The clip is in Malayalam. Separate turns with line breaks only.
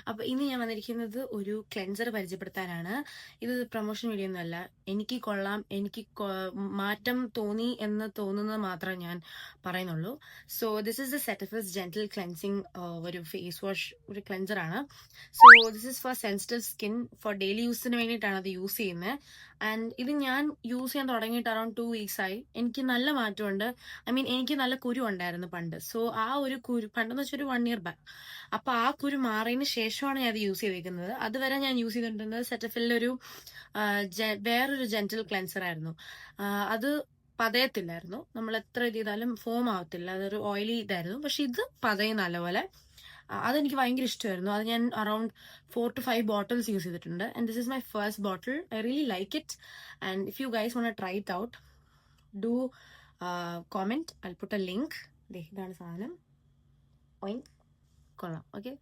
അപ്പൊ ഇന്ന് ഞാൻ വന്നിരിക്കുന്നത് ഒരു ക്ലെൻസർ പരിചയപ്പെടുത്താനാണ്. ഇത് പ്രൊമോഷൻ വീഡിയോ ഒന്നുമല്ല. എനിക്ക് കൊള്ളാം, എനിക്ക് മാറ്റം തോന്നി എന്ന് തോന്നുന്നത് മാത്രമേ ഞാൻ പറയുന്നുള്ളൂ. So this is the Cetaphil gentle cleansing ഒരു ഫേസ് വാഷ്, ഒരു ക്ലെൻസർ ആണ്. So this is for sensitive skin, for daily യൂസിന് വേണ്ടിയിട്ടാണ് അത് യൂസ് ചെയ്യുന്നത്. ആൻഡ് ഇത് ഞാൻ യൂസ് ചെയ്യാൻ തുടങ്ങിയിട്ട് അറൌണ്ട് 2 weeks ആയി. എനിക്ക് നല്ല മാറ്റമുണ്ട്. എനിക്ക് നല്ല കുരു ഉണ്ടായിരുന്നു പണ്ട്. സോ ആ ഒരു കുരു പണ്ടെന്ന് വെച്ചാൽ ഒരു 1 year ബാക്ക്. അപ്പൊ ആ കുരു മാറിയതിന് ശേഷമാണ് ഞാൻ അത് യൂസ് ചെയ്തേക്കുന്നത്. അതുവരെ ഞാൻ യൂസ് ചെയ്തിട്ടുണ്ടെന്നത് സെറ്റഫിലിന്റെ ഒരു വേറൊരു ജെന്റിൽ ക്ലെൻസർ ആയിരുന്നു. അത് പതയത്തില്ലായിരുന്നു. നമ്മൾ എത്ര ഇത് ചെയ്താലും ഫോം ആവത്തില്ല. അതൊരു ഓയിലി ഇതായിരുന്നു. പക്ഷെ ഇത് പതയും നല്ലപോലെ. അതെനിക്ക് ഭയങ്കര ഇഷ്ടമായിരുന്നു. അത് ഞാൻ അറൌണ്ട് 4 to 5 bottles യൂസ് ചെയ്തിട്ടുണ്ട്. And this is my first bottle. I really like it. And if you guys want to try it out, do comment. I'll put a link. ഇതാണ് സാധനം. കൊള്ളാം. ഓക്കെ.